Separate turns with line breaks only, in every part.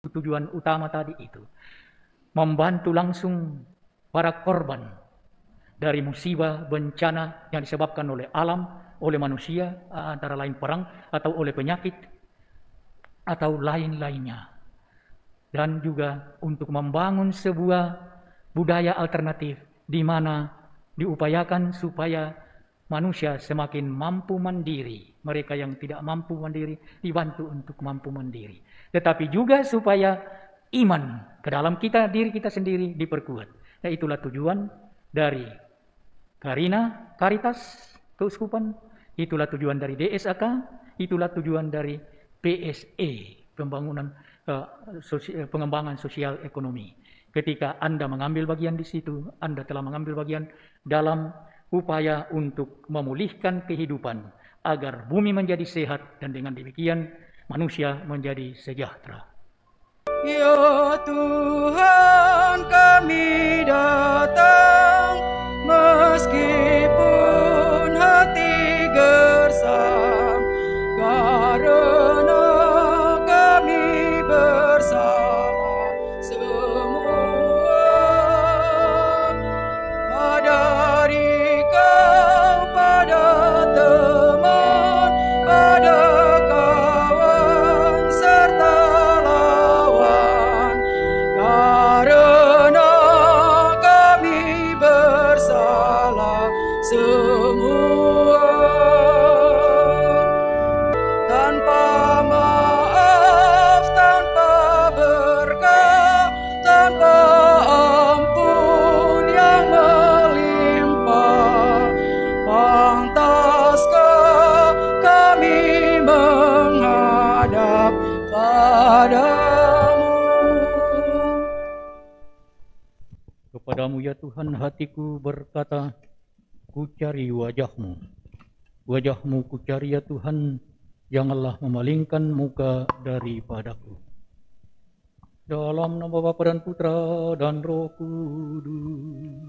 tujuan utama tadi itu membantu langsung para korban dari musibah bencana yang disebabkan oleh alam, oleh manusia, antara lain perang atau oleh penyakit atau lain-lainnya. Dan juga untuk membangun sebuah budaya alternatif di mana diupayakan supaya manusia semakin mampu mandiri. Mereka yang tidak mampu mandiri dibantu untuk mampu mandiri. Tetapi juga supaya iman ke dalam kita, diri kita sendiri diperkuat. Nah, itulah tujuan dari Karina Caritas Keuskupan, itulah tujuan dari DSAK, itulah tujuan dari PSE, pengembangan sosial ekonomi. Ketika Anda mengambil bagian di situ, Anda telah mengambil bagian dalam upaya untuk memulihkan kehidupan agar bumi menjadi sehat dan dengan demikian manusia menjadi sejahtera.
Ya Tuhan, kami datang meskipun hati gersam, karena kami bersalah semua. Pada kau, pada teman, pada kawan serta lawan, karena kami bersalah semua. Tanpa maaf, tanpa berkah, tanpa ampun yang melimpah, pantaskah kami menghadap padamu?
Kepadamu ya Tuhan hatiku berkata, ku cari wajahmu. Wajahmu ku cari ya Tuhan, janganlah memalingkan muka daripadaku. Dalam nama Bapa dan Putra dan Roh Kudus.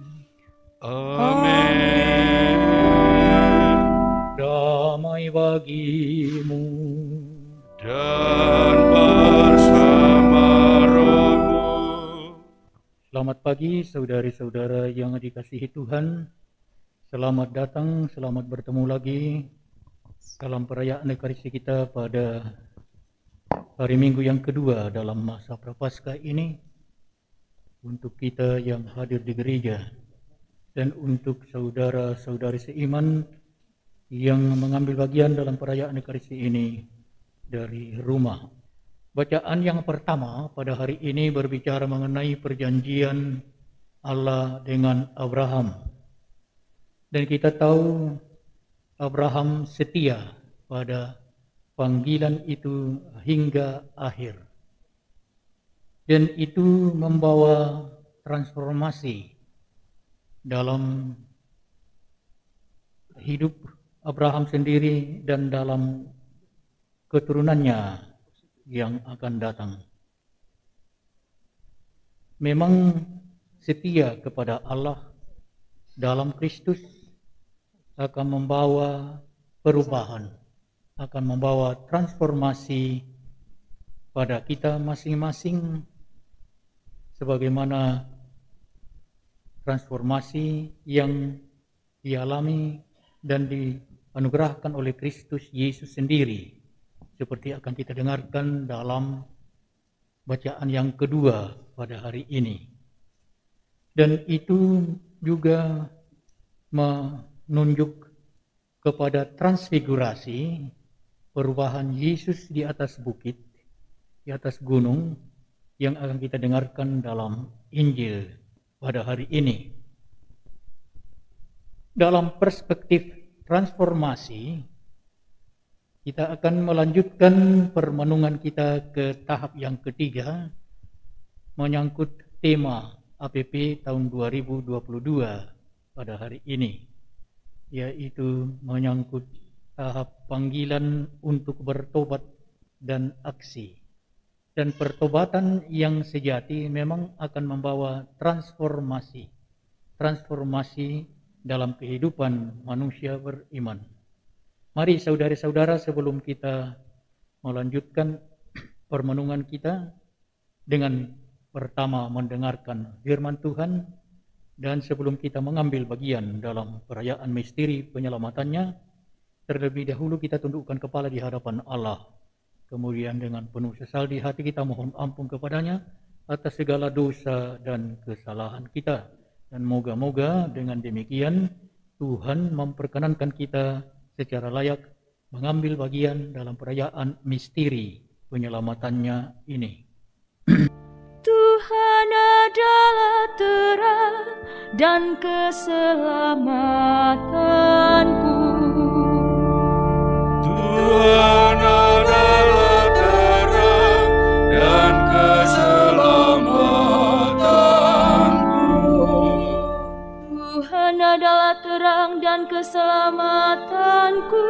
Amin.
Damai bagimu
Dan bersama rohmu.
Selamat pagi saudari-saudara yang dikasihi Tuhan. Selamat datang, selamat bertemu lagi dalam perayaan Ekaristi kita pada hari Minggu yang kedua dalam masa Prapaskah ini. Untuk kita yang hadir di gereja dan untuk saudara-saudari seiman yang mengambil bagian dalam perayaan Ekaristi ini dari rumah. Bacaan yang pertama pada hari ini berbicara mengenai perjanjian Allah dengan Abraham. Dan kita tahu Abraham setia pada panggilan itu hingga akhir. Dan itu membawa transformasi dalam hidup Abraham sendiri dan dalam keturunannya yang akan datang. Memang setia kepada Allah dalam Kristus akan membawa perubahan, akan membawa transformasi pada kita masing-masing, sebagaimana transformasi yang dialami dan dianugerahkan oleh Kristus Yesus sendiri, seperti akan kita dengarkan dalam bacaan yang kedua pada hari ini. Dan itu juga menunjuk kepada transfigurasi, perubahan Yesus di atas bukit, di atas gunung, yang akan kita dengarkan dalam Injil pada hari ini. Dalam perspektif transformasi, kita akan melanjutkan permenungan kita ke tahap yang ketiga, menyangkut tema APP tahun 2022 pada hari ini, yaitu menyangkut tahap panggilan untuk bertobat dan aksi. Dan pertobatan yang sejati memang akan membawa transformasi dalam kehidupan manusia beriman. Mari saudara-saudara, sebelum kita melanjutkan permenungan kita, dengan pertama mendengarkan firman Tuhan, dan sebelum kita mengambil bagian dalam perayaan misteri penyelamatannya, terlebih dahulu kita tundukkan kepala di hadapan Allah. Kemudian dengan penuh sesal di hati kita mohon ampun kepadanya atas segala dosa dan kesalahan kita. Dan moga-moga dengan demikian Tuhan memperkenankan kita secara layak mengambil bagian dalam perayaan misteri penyelamatannya ini.
Tuhan adalah terang dan keselamatanku.
Tuhan adalah terang dan keselamatanku.
Tuhan adalah terang dan keselamatanku.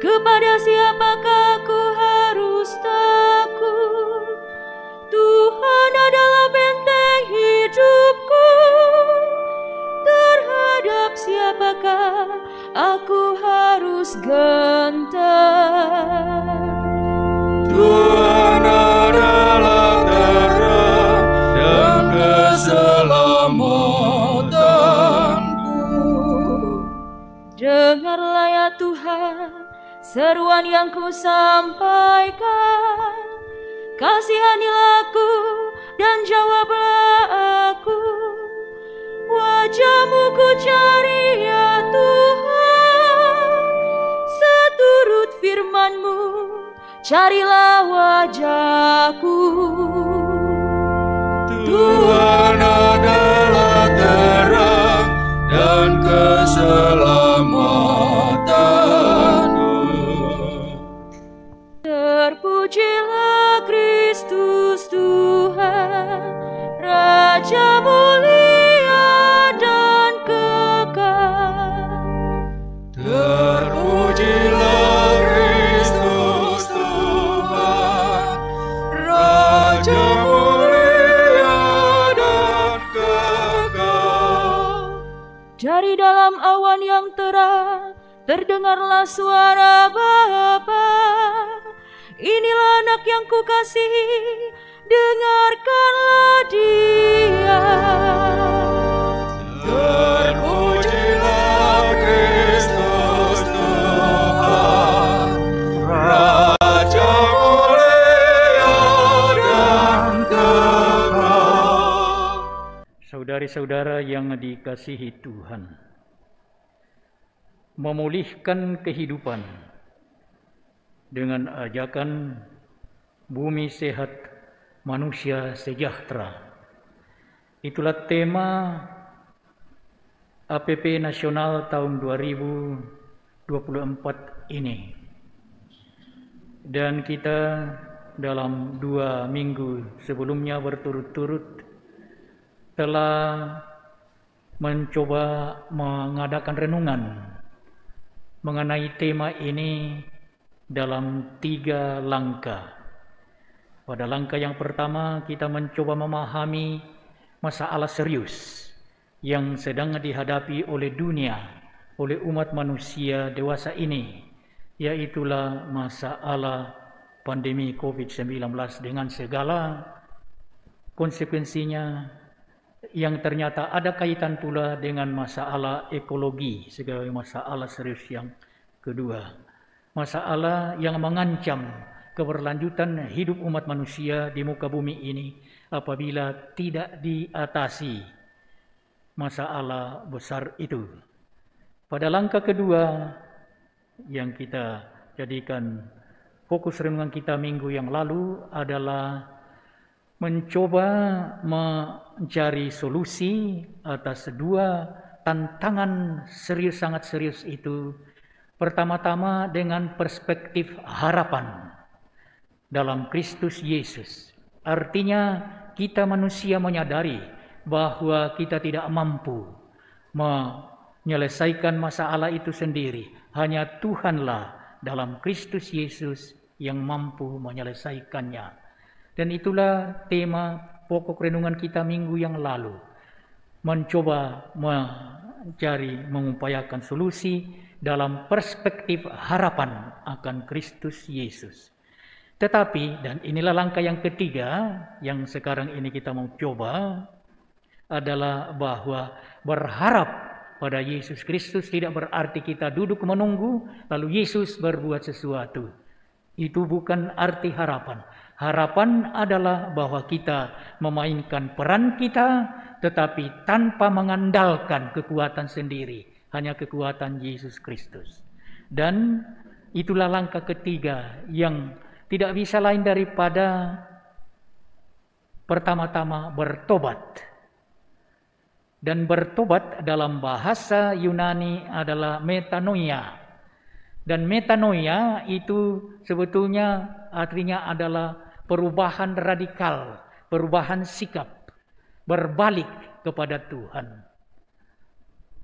Kepada siapakah aku harus takut? Tuhan adalah benteng hidupku. Terhadap siapakah aku harus gentar?
Tuhan adalah terang dan keselamatanku.
Dengarlah ya Tuhan seruan yang ku sampaikan. Kasihanilah aku dan jawablah aku. Wajah-Mu ku cari ya Tuhan. Seturut firman-Mu carilah wajahku.
Tuhan adalah terang dan keselamatanku.
Terpujilah Kristus Tuhan, Raja mulia dan kekal.
Terpujilah Kristus Tuhan, Raja mulia dan kekal.
Dari dalam awan yang terang terdengarlah suara Bapa. Inilah anak yang kukasihi, dengarkanlah dia.
Terpujilah Kristus Tuhan, Raja mulia dan kekal.
Saudari-saudara yang dikasihi Tuhan, memulihkan kehidupan dengan ajakan bumi sehat, manusia sejahtera. Itulah tema APP Nasional tahun 2024 ini. Dan kita dalam 2 minggu sebelumnya berturut-turut telah mencoba mengadakan renungan mengenai tema ini dalam 3 langkah. Pada langkah yang pertama kita mencoba memahami masalah serius yang sedang dihadapi oleh dunia, oleh umat manusia dewasa ini, yaitulah masalah pandemi COVID-19 dengan segala konsekuensinya yang ternyata ada kaitan pula dengan masalah ekologi sebagai masalah serius yang kedua. Masalah yang mengancam keberlanjutan hidup umat manusia di muka bumi ini apabila tidak diatasi masalah besar itu. Pada langkah kedua yang kita jadikan fokus renungan kita minggu yang lalu adalah mencoba mencari solusi atas 2 tantangan serius, sangat serius itu. Pertama-tama dengan perspektif harapan dalam Kristus Yesus. Artinya kita manusia menyadari bahwa kita tidak mampu menyelesaikan masalah itu sendiri. Hanya Tuhanlah dalam Kristus Yesus yang mampu menyelesaikannya. Dan itulah tema pokok renungan kita minggu yang lalu. Mencoba mengupayakan solusi dalam perspektif harapan akan Kristus Yesus. Tetapi, dan inilah langkah yang ketiga yang sekarang ini kita mau coba, adalah bahwa berharap pada Yesus Kristus tidak berarti kita duduk menunggu lalu Yesus berbuat sesuatu. Itu bukan arti harapan. Harapan adalah bahwa kita memainkan peran kita, tetapi tanpa mengandalkan kekuatan sendiri, hanya kekuatan Yesus Kristus. Dan itulah langkah ketiga yang tidak bisa lain daripada pertama-tama bertobat. Dan bertobat dalam bahasa Yunani adalah metanoia. Dan metanoia itu sebetulnya artinya adalah perubahan radikal, perubahan sikap, berbalik kepada Tuhan.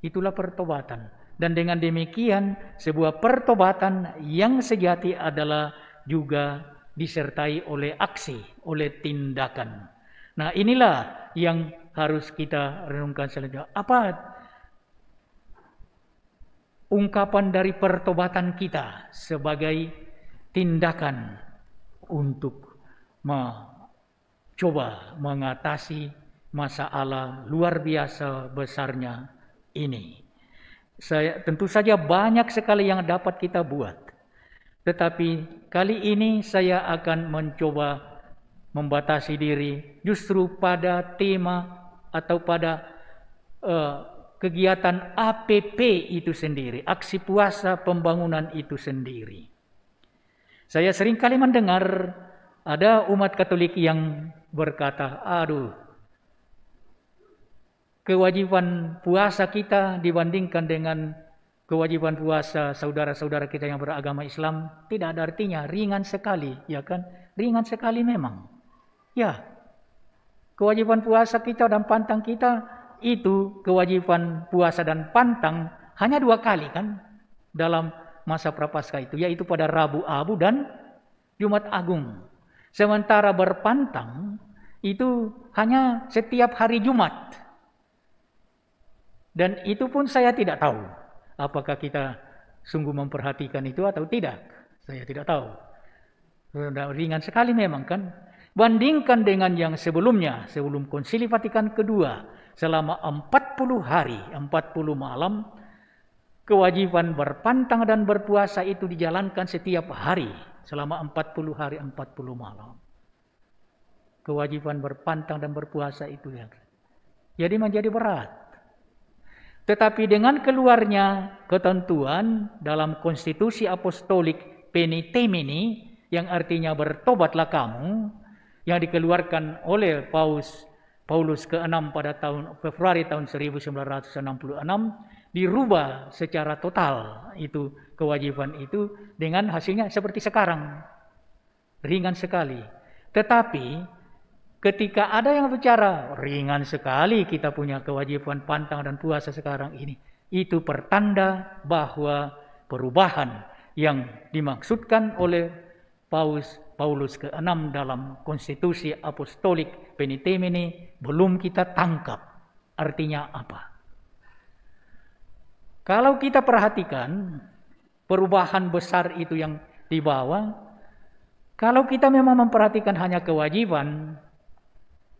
Itulah pertobatan. Dan dengan demikian sebuah pertobatan yang sejati adalah juga disertai oleh aksi, oleh tindakan. Nah, inilah yang harus kita renungkan selanjutnya. Apa ungkapan dari pertobatan kita sebagai tindakan untuk mencoba mengatasi masalah luar biasa besarnya ini? Tentu saja banyak sekali yang dapat kita buat. Tetapi kali ini saya akan mencoba membatasi diri justru pada tema atau pada kegiatan APP itu sendiri, aksi puasa pembangunan itu sendiri. Saya sering kali mendengar ada umat Katolik yang berkata, aduh, kewajiban puasa kita dibandingkan dengan kewajiban puasa saudara-saudara kita yang beragama Islam tidak ada artinya, ringan sekali, ya kan? Ringan sekali memang. Ya, kewajiban puasa kita dan pantang kita itu kewajiban puasa dan pantang hanya 2 kali kan dalam masa Prapaskah itu, yaitu pada Rabu Abu dan Jumat Agung. Sementara berpantang itu hanya setiap hari Jumat. Dan itu pun saya tidak tahu apakah kita sungguh memperhatikan itu atau tidak. Saya tidak tahu. Ringan sekali memang kan. Bandingkan dengan yang sebelumnya, sebelum Konsili Vatikan kedua, selama 40 hari, 40 malam, kewajiban berpantang dan berpuasa itu dijalankan setiap hari, selama 40 hari, 40 malam. Kewajiban berpantang dan berpuasa itu ya. Jadi menjadi berat. Tetapi dengan keluarnya ketentuan dalam konstitusi apostolik Penitemini, yang artinya bertobatlah kamu, yang dikeluarkan oleh Paulus ke-6 pada Februari tahun 1966, dirubah secara total itu kewajiban itu dengan hasilnya seperti sekarang. Ringan sekali. Tetapi ketika ada yang bicara ringan sekali kita punya kewajiban pantang dan puasa sekarang ini, itu pertanda bahwa perubahan yang dimaksudkan oleh Paulus ke-6 dalam konstitusi apostolik Penitemini belum kita tangkap artinya apa. Kalau kita perhatikan perubahan besar itu yang dibawa, kalau kita memang memperhatikan hanya kewajiban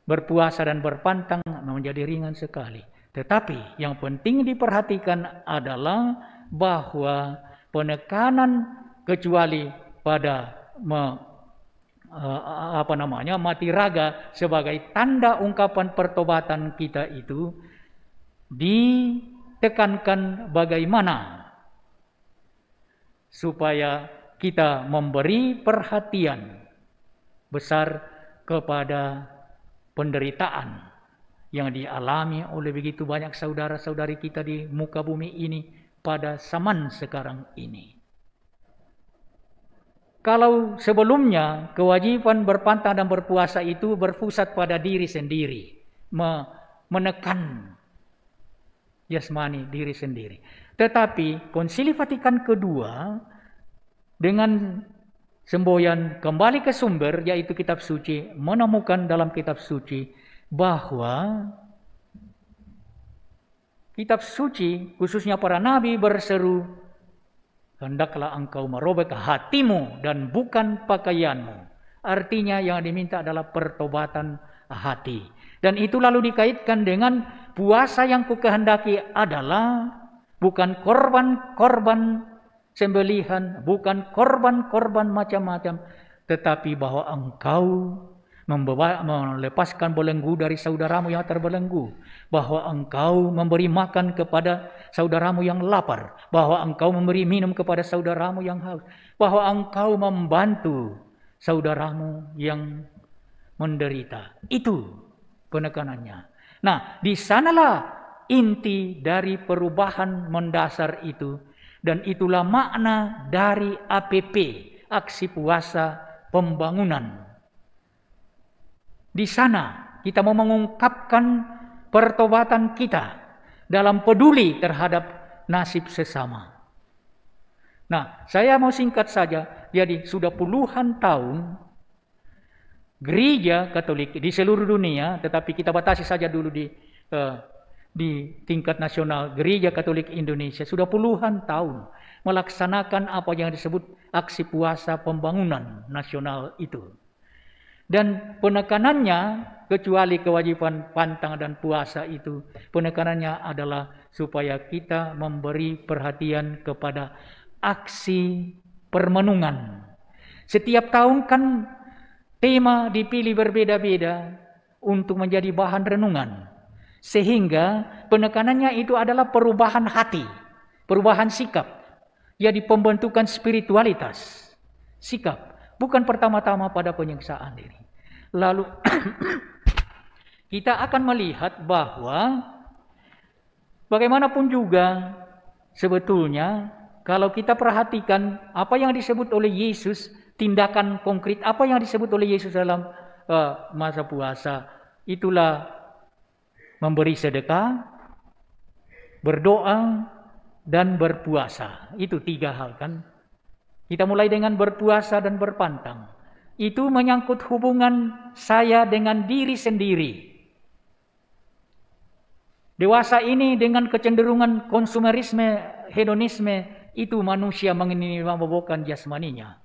berpuasa dan berpantang menjadi ringan sekali. Tetapi yang penting diperhatikan adalah bahwa penekanan kecuali pada mati raga sebagai tanda ungkapan pertobatan kita itu ditekankan bagaimana supaya kita memberi perhatian besar kepada penderitaan yang dialami oleh begitu banyak saudara-saudari kita di muka bumi ini pada zaman sekarang ini. Kalau sebelumnya kewajiban berpantang dan berpuasa itu berpusat pada diri sendiri, menekan jasmani diri sendiri. Tetapi Konsili Vatikan kedua dengan semboyan kembali ke sumber, yaitu kitab suci, menemukan dalam kitab suci bahwa kitab suci khususnya para nabi berseru hendaklah engkau merobek hatimu dan bukan pakaianmu. Artinya yang diminta adalah pertobatan hati. Dan itu lalu dikaitkan dengan puasa yang kukehendaki adalah bukan korban-korban sembelihan, bukan korban-korban macam-macam, tetapi bahwa engkau melepaskan belenggu dari saudaramu yang terbelenggu, bahwa engkau memberi makan kepada saudaramu yang lapar, bahwa engkau memberi minum kepada saudaramu yang haus, bahwa engkau membantu saudaramu yang menderita. Itu penekanannya. Nah, di sanalah inti dari perubahan mendasar itu, dan itulah makna dari APP, aksi puasa pembangunan. Di sana kita mau mengungkapkan pertobatan kita dalam peduli terhadap nasib sesama. Nah, saya mau singkat saja. Jadi sudah puluhan tahun gereja Katolik di seluruh dunia, tetapi kita batasi saja dulu di tingkat nasional, gereja Katolik Indonesia sudah puluhan tahun melaksanakan apa yang disebut aksi puasa pembangunan nasional itu. Dan penekanannya, kecuali kewajiban pantang dan puasa itu, penekanannya adalah supaya kita memberi perhatian kepada aksi permenungan. Setiap tahun kan tema dipilih berbeda-beda untuk menjadi bahan renungan. Sehingga penekanannya itu adalah perubahan hati, perubahan sikap. Jadi pembentukan spiritualitas, sikap. Bukan pertama-tama pada penyiksaan diri. Lalu kita akan melihat bahwa bagaimanapun juga sebetulnya kalau kita perhatikan apa yang disebut oleh Yesus, tindakan konkret apa yang disebut oleh Yesus dalam masa puasa, itulah memberi sedekah, berdoa, dan berpuasa. Itu 3 hal kan. Kita mulai dengan berpuasa dan berpantang. Itu menyangkut hubungan saya dengan diri sendiri. Dewasa ini dengan kecenderungan konsumerisme, hedonisme, itu manusia memabukkan jasmaninya.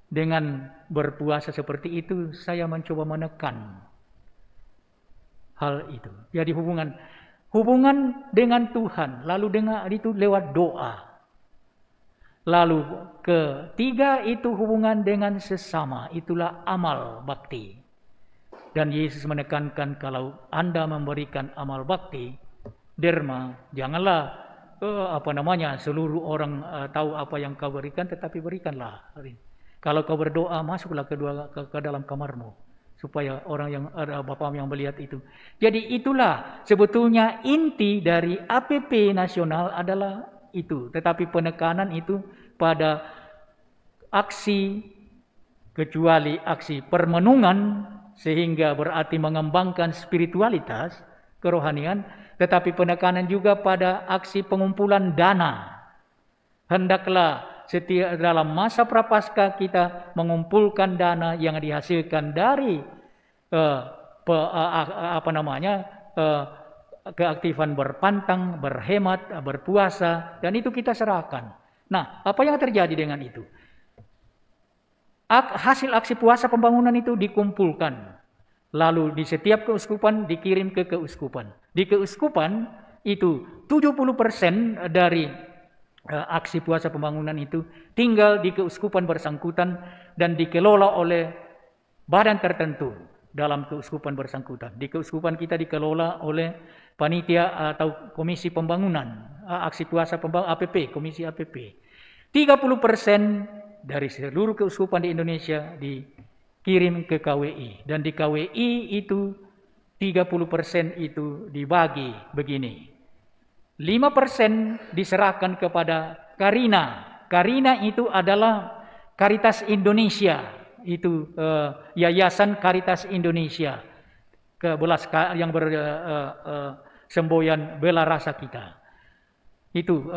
Dengan berpuasa seperti itu, saya mencoba menekan hal itu. Jadi hubungan dengan Tuhan, lalu dengan itu lewat doa. Lalu ketiga itu hubungan dengan sesama, itulah amal bakti. Dan Yesus menekankan kalau Anda memberikan amal bakti, derma, janganlah seluruh orang tahu apa yang kau berikan, tetapi berikanlah. Kalau kau berdoa, masuklah ke dalam kamarmu, supaya orang yang ada Bapa yang melihat itu. Jadi itulah sebetulnya inti dari APP nasional adalah itu. Tetapi penekanan itu pada aksi, kecuali aksi permenungan, sehingga berarti mengembangkan spiritualitas, kerohanian, tetapi penekanan juga pada aksi pengumpulan dana. Hendaklah setiap dalam masa prapaskah kita mengumpulkan dana yang dihasilkan dari keaktifan berpantang, berhemat, berpuasa, dan itu kita serahkan. Nah, apa yang terjadi dengan itu? Hasil aksi puasa pembangunan itu dikumpulkan. Lalu di setiap keuskupan dikirim ke keuskupan. Di keuskupan itu 70% dari aksi puasa pembangunan itu tinggal di keuskupan bersangkutan dan dikelola oleh badan tertentu dalam keuskupan bersangkutan. Di keuskupan kita dikelola oleh panitia atau komisi pembangunan aksi puasa pembangunan APP, komisi APP. 30% dari seluruh keuskupan di Indonesia dikirim ke KWI, dan di KWI itu 30% itu dibagi begini. 5% diserahkan kepada Karina. Karina itu adalah Karitas Indonesia, itu Yayasan Karitas Indonesia, yang bersemboyan bela rasa kita. Itu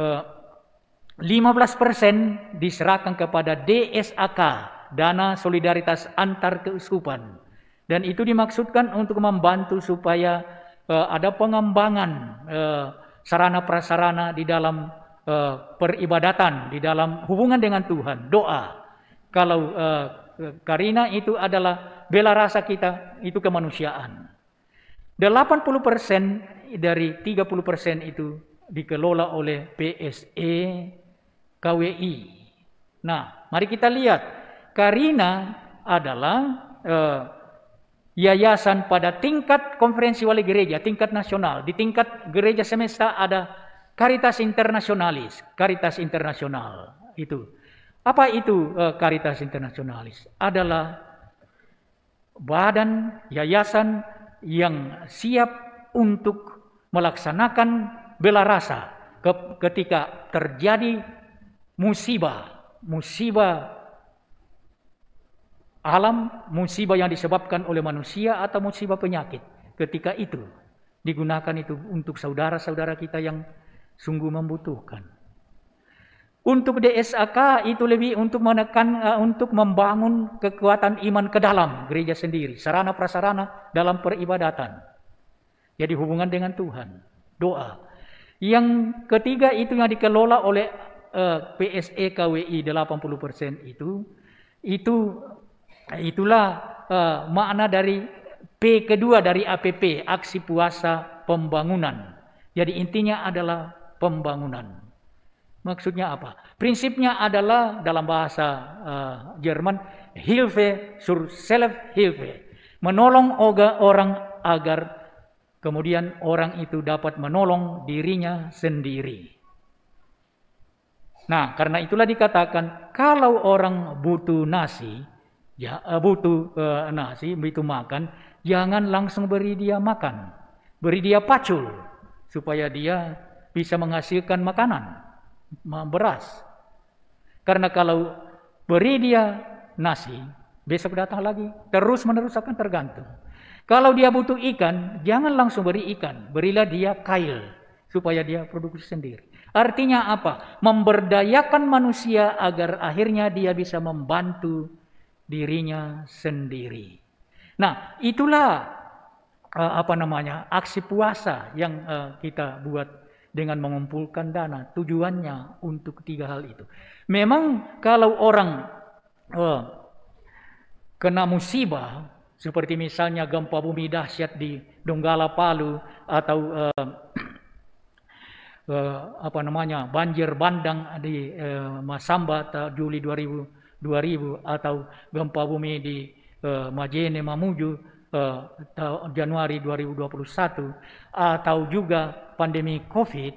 15% diserahkan kepada DSAK, Dana Solidaritas Antar Keuskupan, dan itu dimaksudkan untuk membantu supaya ada pengembangan sarana prasarana di dalam peribadatan, di dalam hubungan dengan Tuhan, doa. Kalau Karina itu adalah bela rasa kita, itu kemanusiaan. 80% dari 30% itu dikelola oleh PSE KWI. Nah, mari kita lihat. Karina adalah yayasan pada tingkat konferensi wali gereja, tingkat nasional. Di tingkat gereja semesta ada Caritas Internationalis, Caritas Internasional. Itu. Apa itu Caritas Internationalis? Adalah badan yayasan yang siap untuk melaksanakan bela rasa ketika terjadi musibah alam, musibah yang disebabkan oleh manusia atau musibah penyakit. Ketika itu digunakan itu untuk saudara-saudara kita yang sungguh membutuhkan. Untuk DSAK itu lebih untuk menekan, untuk membangun kekuatan iman ke dalam gereja sendiri, sarana prasarana dalam peribadatan. Jadi hubungan dengan Tuhan, doa. Yang ketiga itu yang dikelola oleh PSE KWI 80% itulah makna dari P kedua dari APP, aksi puasa pembangunan. Jadi intinya adalah pembangunan. Maksudnya apa? Prinsipnya adalah dalam bahasa Jerman, Hilfe zur Selbsthilfe. Menolong orang agar kemudian orang itu dapat menolong dirinya sendiri. Nah, karena itulah dikatakan kalau orang butuh nasi, butuh makan, jangan langsung beri dia makan. Beri dia pacul supaya dia bisa menghasilkan makanan, beras. Karena kalau beri dia nasi, besok datang lagi, terus-menerus akan tergantung. Kalau dia butuh ikan, jangan langsung beri ikan, berilah dia kail supaya dia produksi sendiri. Artinya apa? Memberdayakan manusia agar akhirnya dia bisa membantu dirinya sendiri. Nah, itulah aksi puasa yang kita buat dengan mengumpulkan dana. Tujuannya untuk 3 hal itu. Memang kalau orang kena musibah seperti misalnya gempa bumi dahsyat di Donggala, Palu, atau banjir bandang di Masamba Juli 2000 atau gempa bumi di Majene Mamuju Januari 2021 atau juga pandemi Covid,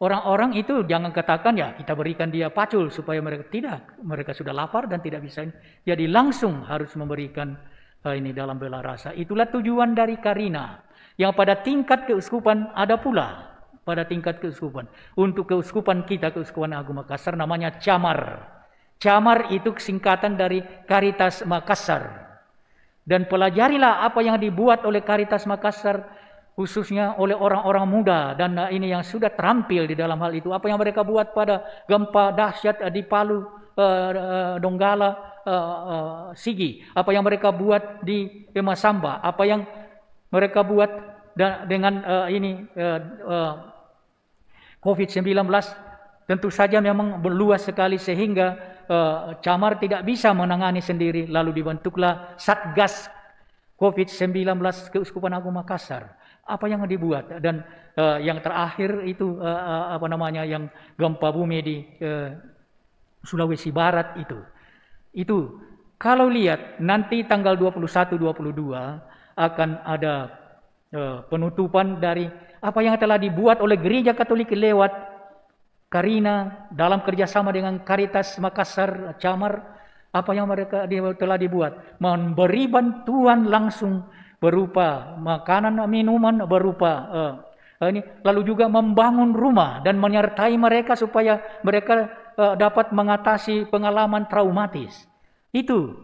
orang-orang itu jangan katakan ya kita berikan dia pacul supaya mereka sudah lapar dan tidak bisa, jadi langsung harus memberikan ini dalam bela rasa. Itulah tujuan dari Karina yang pada tingkat keuskupan ada pula. Pada tingkat keuskupan. Untuk keuskupan kita, Keuskupan Agung Makassar, namanya Camar. Camar itu singkatan dari Caritas Makassar. Dan pelajarilah apa yang dibuat oleh Caritas Makassar, khususnya oleh orang-orang muda dan ini yang sudah terampil di dalam hal itu. Apa yang mereka buat pada gempa dahsyat di Palu, Donggala, Sigi. Apa yang mereka buat di Masamba. Apa yang mereka buat dengan COVID-19 tentu saja memang berluas sekali sehingga Camar tidak bisa menangani sendiri, lalu dibentuklah Satgas COVID-19 Keuskupan Agung Makassar. Apa yang dibuat dan yang terakhir itu yang gempa bumi di Sulawesi Barat itu kalau lihat nanti tanggal 21-22 akan ada penutupan dari apa yang telah dibuat oleh Gereja Katolik lewat Karina dalam kerjasama dengan Caritas Makassar, Camar. Apa yang mereka telah dibuat, memberi bantuan langsung berupa makanan, minuman, berupa lalu juga membangun rumah dan menyertai mereka supaya mereka dapat mengatasi pengalaman traumatis. Itu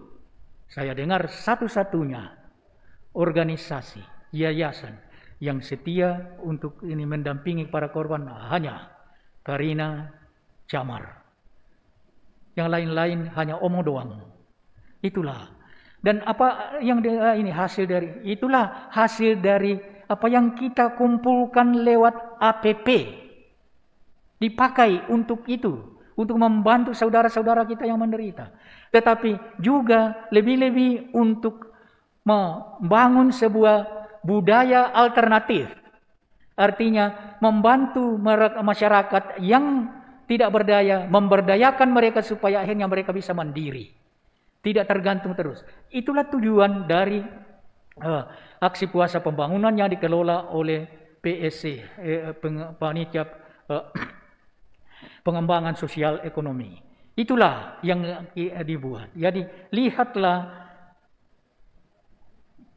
saya dengar satu-satunya organisasi, yayasan yang setia untuk ini mendampingi para korban hanya Karina Camar. Yang lain-lain hanya omong doang. Itulah. Dan apa yang hasil dari apa yang kita kumpulkan lewat APP. dipakai untuk itu, untuk membantu saudara-saudara kita yang menderita. Tetapi juga lebih-lebih untuk membangun sebuah budaya alternatif. Artinya membantu masyarakat yang tidak berdaya, memberdayakan mereka supaya akhirnya mereka bisa mandiri. Tidak tergantung terus. Itulah tujuan dari aksi puasa pembangunan yang dikelola oleh PSC, Panitia Pengembangan Sosial Ekonomi. Itulah yang dibuat. Jadi lihatlah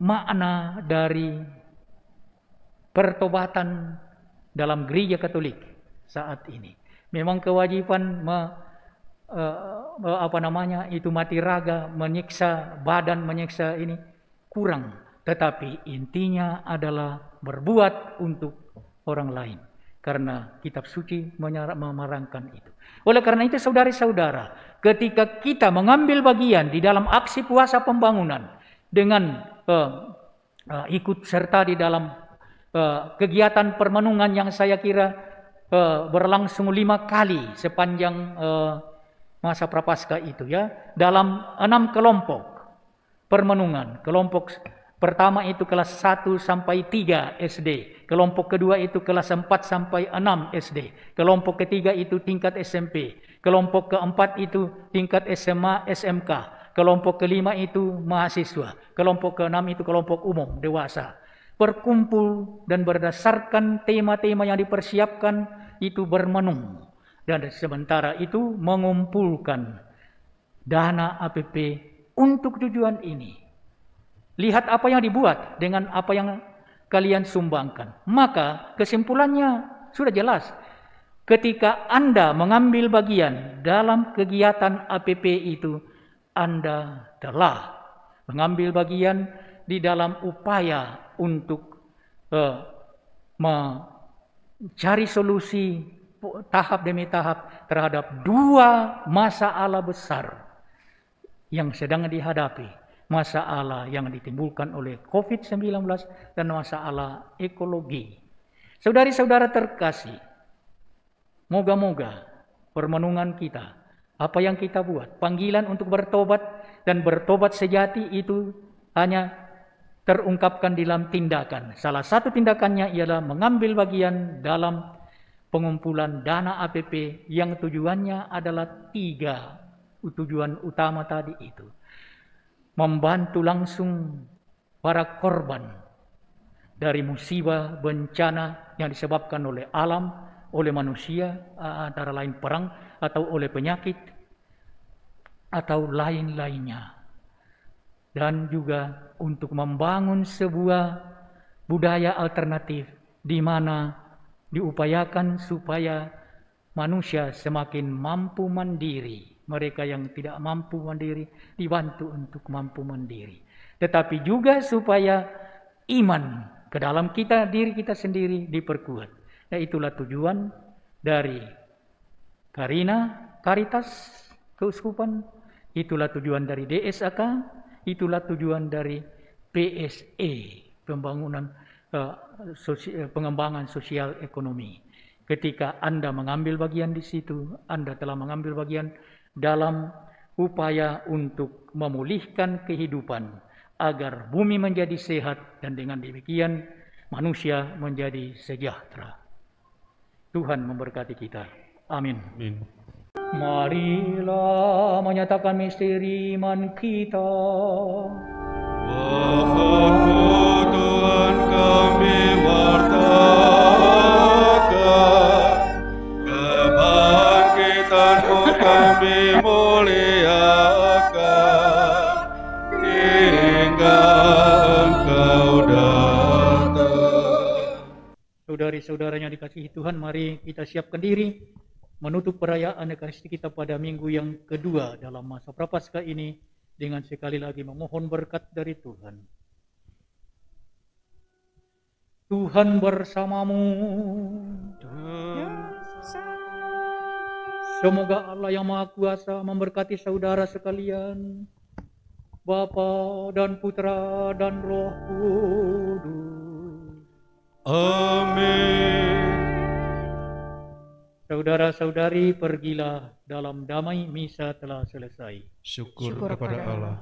makna dari pertobatan dalam gereja Katolik saat ini. Memang kewajiban mati raga, menyiksa badan, menyiksa ini kurang, tetapi intinya adalah berbuat untuk orang lain, karena kitab suci memerangkan itu. Oleh karena itu saudara-saudara, ketika kita mengambil bagian di dalam aksi puasa pembangunan dengan ikut serta di dalam kegiatan permenungan yang saya kira berlangsung 5 kali sepanjang masa prapaskah itu ya, dalam 6 kelompok permenungan. Kelompok pertama itu kelas 1 sampai 3 SD, kelompok kedua itu kelas 4 sampai 6 SD, kelompok ketiga itu tingkat SMP, kelompok keempat itu tingkat SMA, SMK, kelompok kelima itu mahasiswa, kelompok keenam itu kelompok umum dewasa. Berkumpul dan berdasarkan tema-tema yang dipersiapkan itu bermenung, dan sementara itu mengumpulkan dana APP untuk tujuan ini. Lihat apa yang dibuat dengan apa yang kalian sumbangkan. Maka kesimpulannya sudah jelas. Ketika Anda mengambil bagian dalam kegiatan APP itu, Anda telah mengambil bagian di dalam upaya untuk mencari solusi tahap demi tahap terhadap 2 masalah besar yang sedang dihadapi. Masalah yang ditimbulkan oleh COVID-19 dan masalah ekologi. Saudari-saudara terkasih, moga-moga permenungan kita, apa yang kita buat, panggilan untuk bertobat dan bertobat sejati itu hanya terungkapkan dalam tindakan. Salah satu tindakannya ialah mengambil bagian dalam pengumpulan dana APP yang tujuannya adalah 3 tujuan utama tadi itu. Membantu langsung para korban dari musibah bencana yang disebabkan oleh alam, oleh manusia, antara lain perang atau oleh penyakit atau lain-lainnya. Dan juga untuk membangun sebuah budaya alternatif di mana diupayakan supaya manusia semakin mampu mandiri. Mereka yang tidak mampu mandiri dibantu untuk mampu mandiri. Tetapi juga supaya iman ke dalam diri kita sendiri diperkuat. Nah, itulah tujuan dari Caritas Keuskupan, itulah tujuan dari DSAK, itulah tujuan dari PSE, pengembangan sosial ekonomi. Ketika Anda mengambil bagian di situ, Anda telah mengambil bagian dalam upaya untuk memulihkan kehidupan agar bumi menjadi sehat dan dengan demikian manusia menjadi sejahtera. Tuhan memberkati kita. Amin.
Amin.
Marilah menyatakan misteri iman kita.
Wahai Tuhan kami wartakan, kebangkitan-Mu kami muliakan, hingga Engkau datang.
Saudari-saudara yang dikasihi Tuhan, mari kita siapkan diri menutup perayaan Ekaristi kita pada minggu yang kedua dalam masa Prapaskah ini dengan sekali lagi memohon berkat dari Tuhan. Tuhan bersamamu. Semoga Allah yang Maha Kuasa memberkati saudara sekalian, Bapa dan Putra dan Roh Kudus.
Amin.
Saudara-saudari, pergilah dalam damai, misa telah selesai.
Syukur kepada Allah.